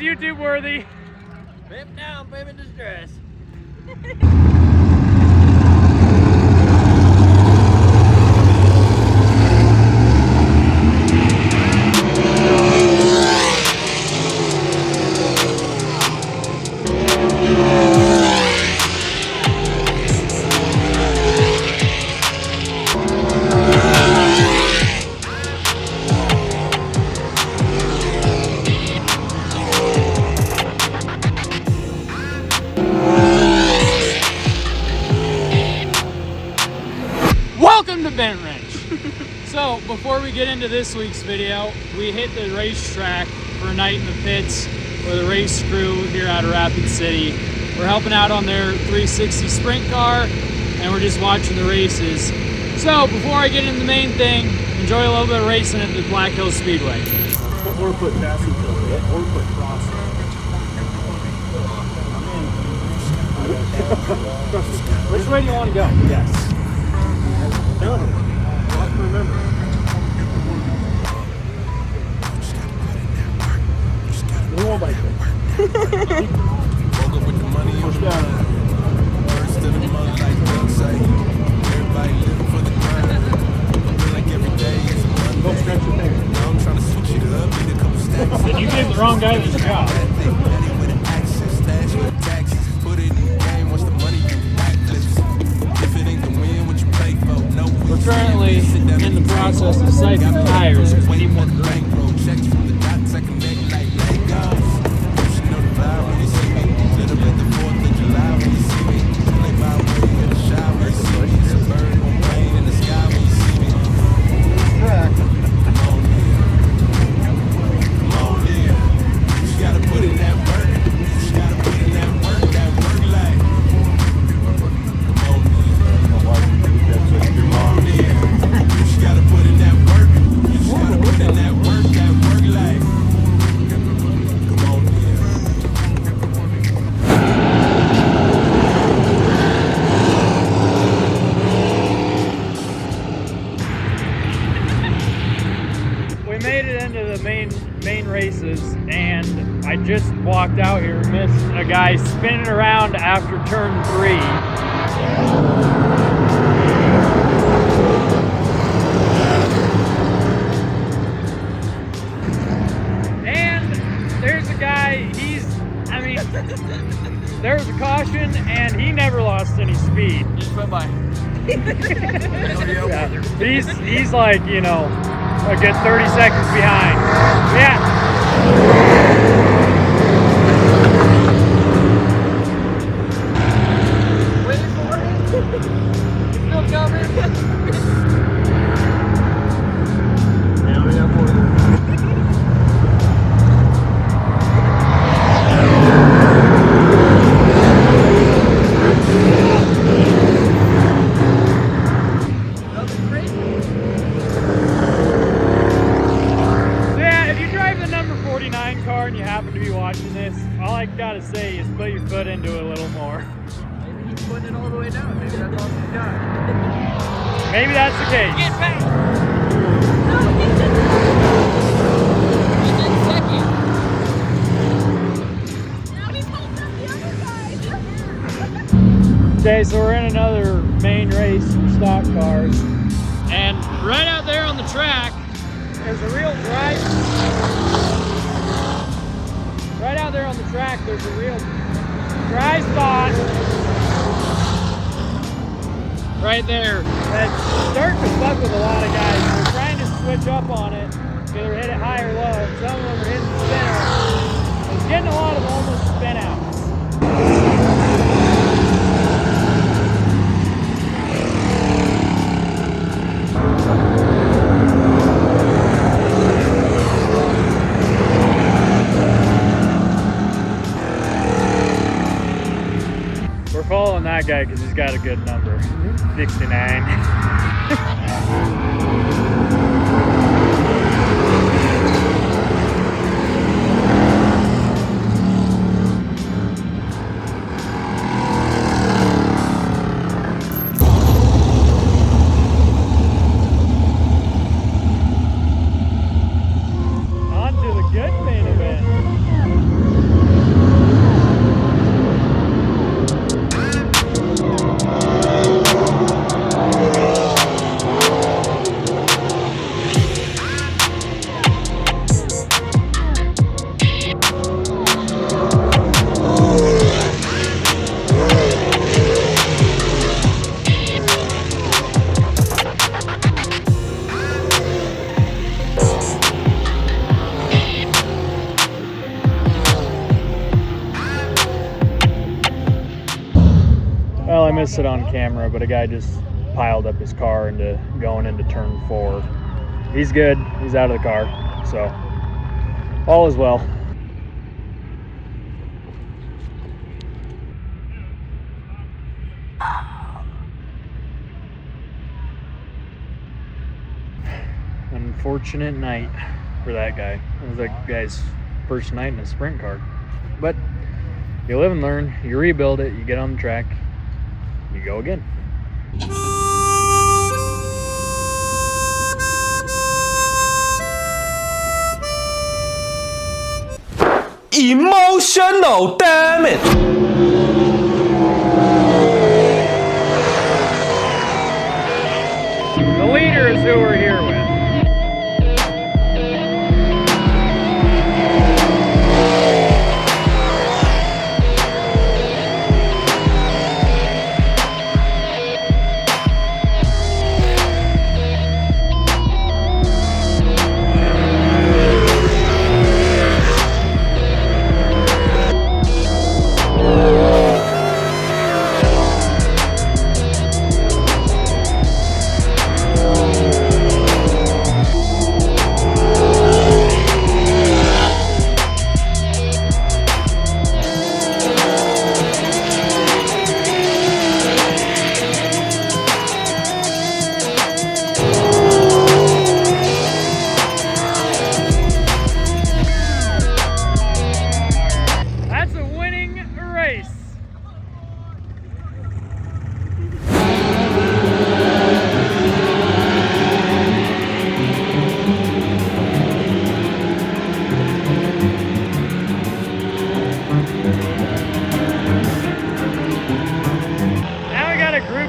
YouTube worthy. Pimp down, baby in distress. Welcome to Bent Wrench. So before we get into this week's video, we hit the racetrack for a night in the pits with a race crew here out of Rapid City. We're helping out on their 360 sprint car and we're just watching the races. So before I get into the main thing, enjoy a little bit of racing at the Black Hills Speedway. Or put chassis filter it, or put crossing. Which way do you want to go? Yes. Done. Have to remember. We won't bike it. Woke up with the money on Push the down. first of the month, like Doug say. Everybody living for the grind. Feel like every day is Monday. Don't stretch your finger. Now I'm trying to switch it up, need a couple stacks. Did you give the wrong guy this job? That thing, daddy with an accent, stash with taxes. Put it in the game, watch the money do backflips. If it ain't the win, what you play for? No, We're currently in the process of siphoning tires because we need more grip. bankroll checks from the dots, I can make like Legos. You know the vibe when you see me. Little bit the 4th of July when you see me. Play by way in the shower when you see me. It's a bird on plane in the sky when you see me. Come on in. Come on in. You just gotta put in that work. You just gotta put in that work life. Come on in. Come on in. You just gotta put in that work. You just gotta put in that work life. Come on in. We made it into the main races, and I just walked out here, missed a guy spinning around after turn 3. And there's a guy, there was a caution, and he never lost any speed. Just went by. Yeah. He's like, you know, a good 30 seconds behind. Yeah. Waiting for it. Still coming. Yeah, we have more. Nothing crazy. Yeah, if you drive the number 49 car and you happen to be watching this, all I gotta say is put your foot into it a little more. Maybe he's putting it all the way down. Maybe that's all he's got. Maybe that's the case. Get back! He's in second. Okay, so we're in another main race for stock cars. And right out there on the track, there's a real dry... Right out there on the track, there's a real dry spot. Right there. That's starting to fuck with a lot of guys. We're trying to switch up on it. Either hit it high or low. Some of them are hitting the spinner. It's getting a lot of almost spin outs. We're following that guy because he's got a good number. 69. On to the good main event. missed it on camera, but a guy just piled up his car into going into turn 4. He's good. He's out of the car, so all is well. Unfortunate night for that guy. It was that guy's first night in a sprint car. But you live and learn, you rebuild it, you get on the track, you go again. Emotional damage. The leader is who we're here with.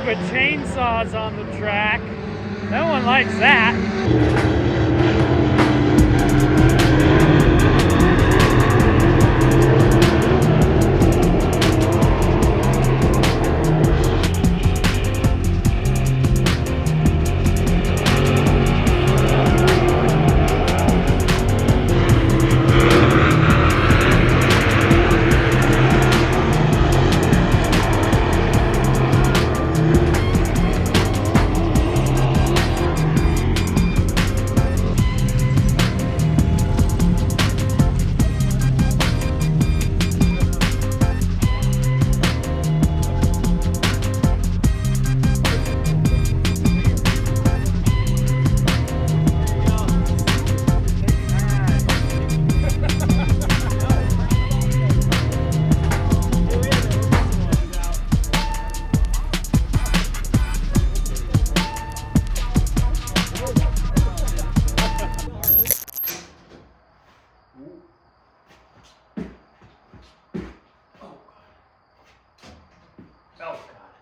With chainsaws on the track. No one likes that.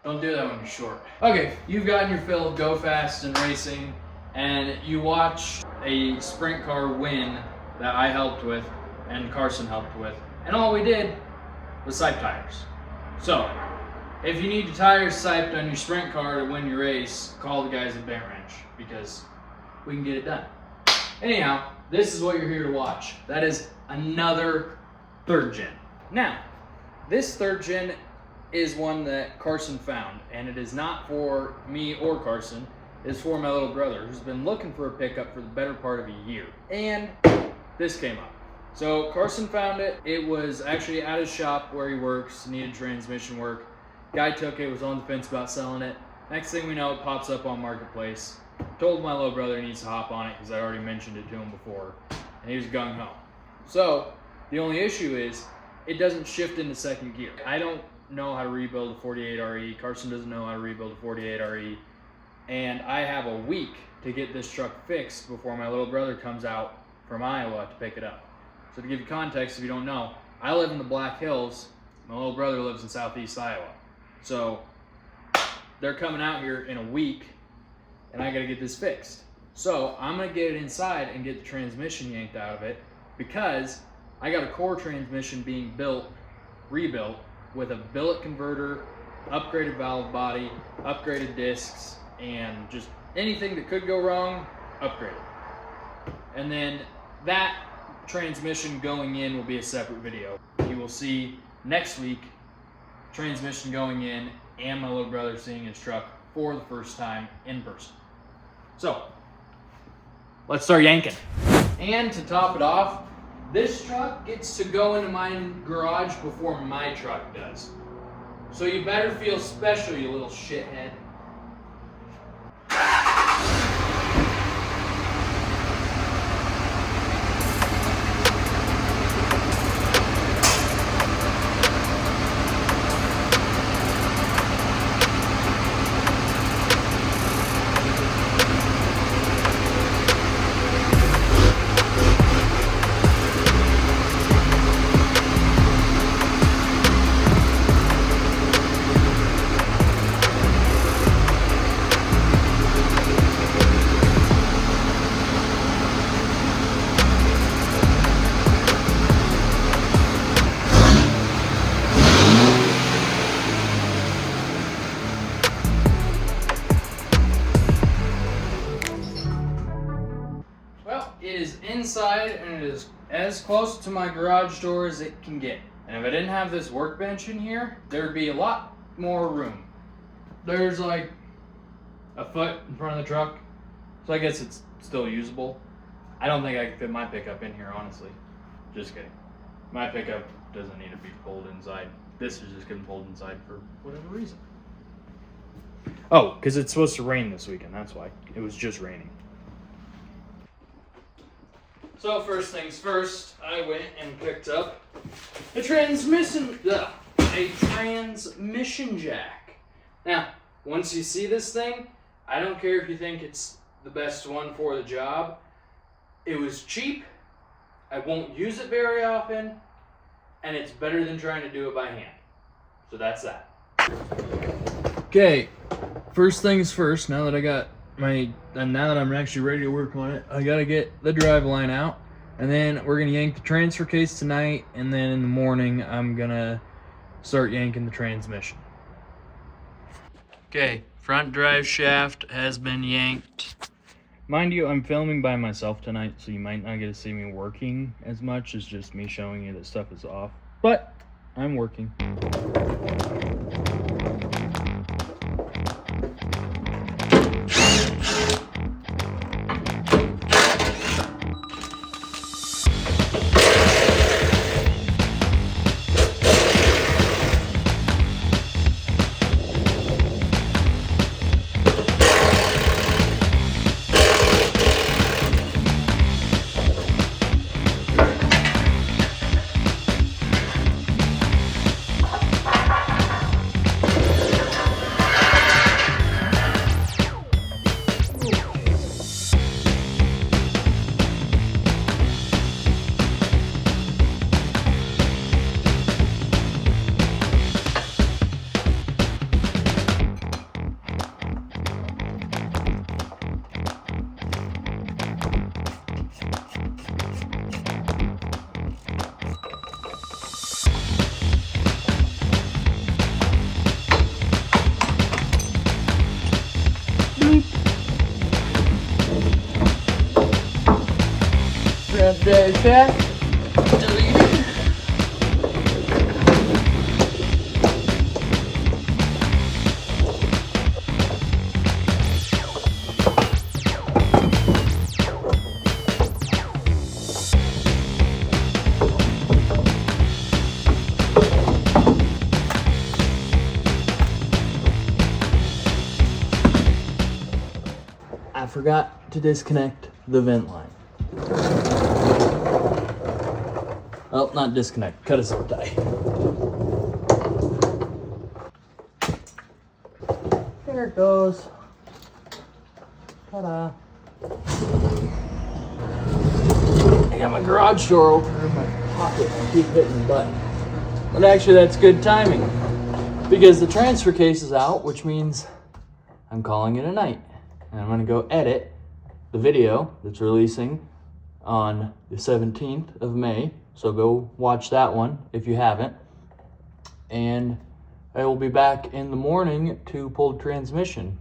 Don't do that when you're short. Okay, you've gotten your fill of go fast and racing, and you watch a sprint car win that I helped with and Carson helped with, and all we did was sipe tires. So, if you need your tires siped on your sprint car to win your race, call the guys at Bent Wrench, because we can get it done. Anyhow, this is what you're here to watch. That is another 3rd gen. Now, this 3rd gen is one that Carson found, and it is not for me or Carson. It's for my little brother, who's been looking for a pickup for the better part of a year. And this came up. So Carson found it. It was actually at his shop where he works, needed transmission work. Guy took it, was on the fence about selling it. Next thing we know, it pops up on Marketplace. Told my little brother he needs to hop on it because I already mentioned it to him before, and he was gung-ho. So the only issue is it doesn't shift into 2nd gear. I don't know how to rebuild a 48RE. Carson doesn't know how to rebuild a 48RE. And I have a week to get this truck fixed before my little brother comes out from Iowa to pick it up. So to give you context, if you don't know, I live in the Black Hills. My little brother lives in Southeast Iowa. So they're coming out here in a week, and I gotta get this fixed. So I'm gonna get it inside and get the transmission yanked out of it, because I got a core transmission being rebuilt, with a billet converter, upgraded valve body, upgraded discs, and just anything that could go wrong, upgraded. And then that transmission going in will be a separate video. You will see next week transmission going in and my little brother seeing his truck for the first time in person. So, let's start yanking. And to top it off, this truck gets to go into my garage before my truck does. So you better feel special, you little shithead. It is inside and it is as close to my garage door as it can get. And if I didn't have this workbench in here, there would be a lot more room. There's like a foot in front of the truck, so I guess it's still usable. I don't think I can fit my pickup in here, honestly. Just kidding. My pickup doesn't need to be pulled inside. This is just getting pulled inside for whatever reason. Oh, because it's supposed to rain this weekend, that's why. It was just raining. So first things first, I went and picked up a transmission jack. Now, once you see this thing, I don't care if you think it's the best one for the job. It was cheap, I won't use it very often, and it's better than trying to do it by hand. So that's that. Okay, first things first, now that I'm actually ready to work on it, I gotta get the drive line out, and then we're gonna yank the transfer case tonight, and then in the morning I'm gonna start yanking the transmission. Okay, front drive shaft has been yanked. Mind you, I'm filming by myself tonight, so you might not get to see me working as much as just me showing you that stuff is off, but I'm working. Front drive shaft deleted. I forgot to disconnect the vent line. Well, not disconnect, cut a zip tie. There it goes. Ta-da. I got my garage door open in my pocket and I keep hitting the button. But actually that's good timing, because the transfer case is out, which means I'm calling it a night. And I'm gonna go edit the video that's releasing on the 17th of May. So go watch that one if you haven't. And I will be back in the morning to pull the transmission.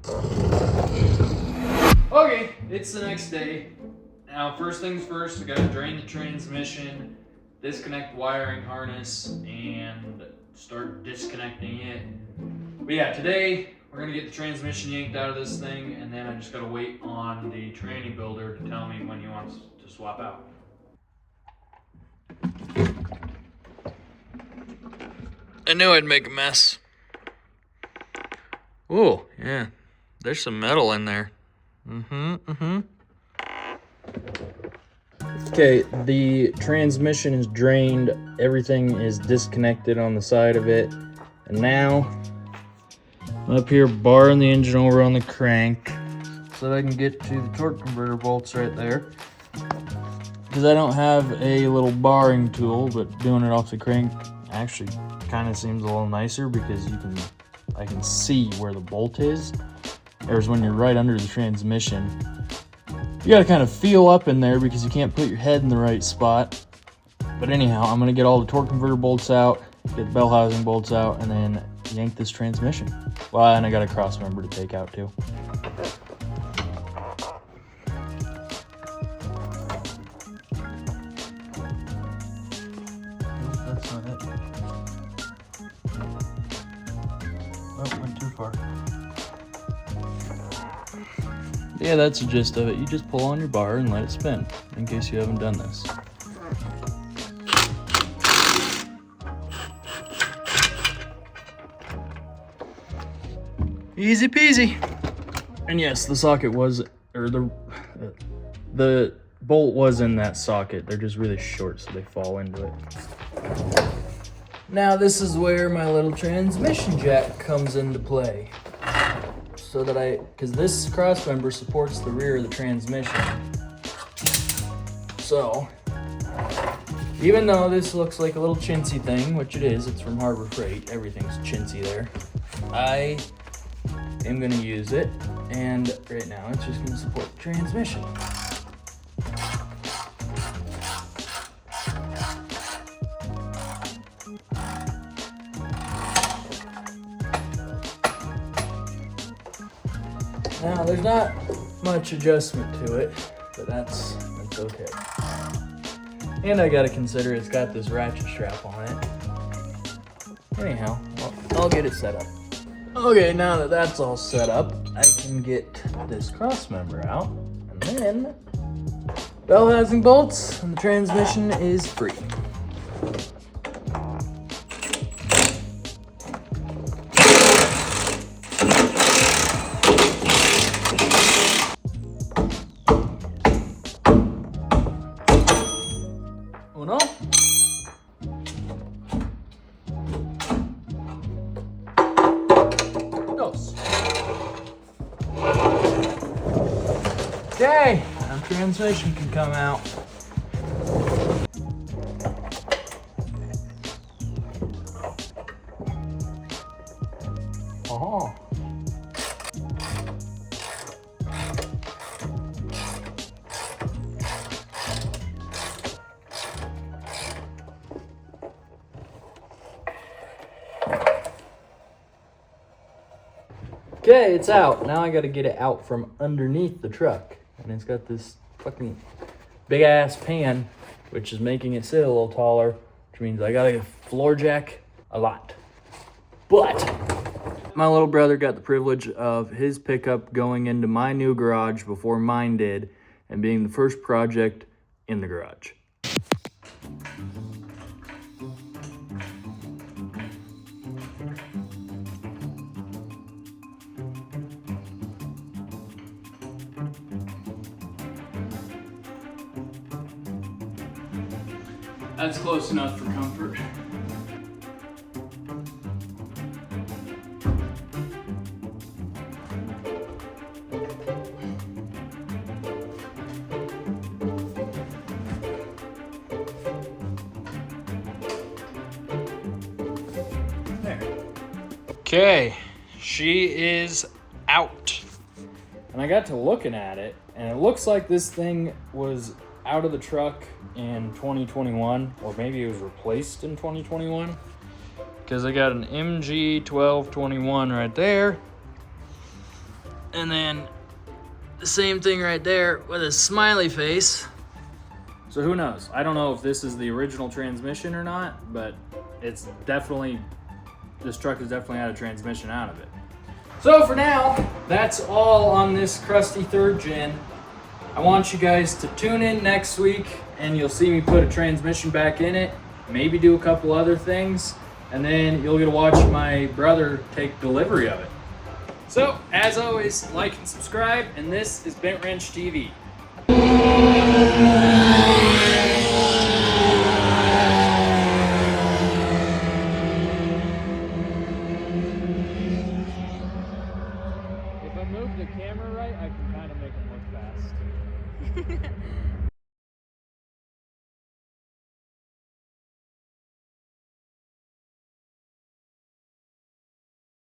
Okay, it's the next day. Now, first things first, we gotta drain the transmission, disconnect the wiring harness, and start disconnecting it. But yeah, today we're gonna get the transmission yanked out of this thing, and then I just gotta wait on the tranny builder to tell me when he wants to swap out. I knew I'd make a mess. Oh, yeah. There's some metal in there. Okay, the transmission is drained. Everything is disconnected on the side of it. And now, I'm up here barring the engine over on the crank so that I can get to the torque converter bolts right there. Because I don't have a little barring tool, but doing it off the crank actually kind of seems a little nicer because I can see where the bolt is. Whereas when you're right under the transmission, you gotta kind of feel up in there because you can't put your head in the right spot. But anyhow, I'm gonna get all the torque converter bolts out, get the bell housing bolts out, and then yank this transmission. Well, and I got a cross member to take out too. That's not it. Oh, went too far. Yeah, that's the gist of it. You just pull on your bar and let it spin, in case you haven't done this. Easy peasy. And yes, the socket was, or the bolt was in that socket. They're just really short, so they fall into it. Now this is where my little transmission jack comes into play. So that because this cross member supports the rear of the transmission. So, even though this looks like a little chintzy thing, which it is, it's from Harbor Freight, everything's chintzy there, I am gonna use it, and right now it's just gonna support the transmission. Now, there's not much adjustment to it, but that's okay. And I gotta consider it's got this ratchet strap on it. Anyhow, I'll get it set up. Okay, now that that's all set up, I can get this cross member out, and then bell housing bolts, and the transmission is free. Uno. Dos. Okay, now transmission can come out. Oh. Okay, it's out. Now I gotta get it out from underneath the truck. And it's got this fucking big ass pan, which is making it sit a little taller, which means I gotta floor jack a lot. But my little brother got the privilege of his pickup going into my new garage before mine did, and being the first project in the garage. That's close enough for comfort. There. Okay, she is out. And I got to looking at it, and it looks like this thing was out of the truck in 2021, or maybe it was replaced in 2021, because I got an MG 1221 right there, and then the same thing right there with a smiley face. So who knows? I don't know if this is the original transmission or not, but it's definitely this truck has definitely had a transmission out of it. So for now, that's all on this crusty third gen. I want you guys to tune in next week and you'll see me put a transmission back in it, maybe do a couple other things, and then you'll get to watch my brother take delivery of it. So, as always, like and subscribe, and this is Bent Wrench TV. If I move the camera right, I can kind of make them look fast.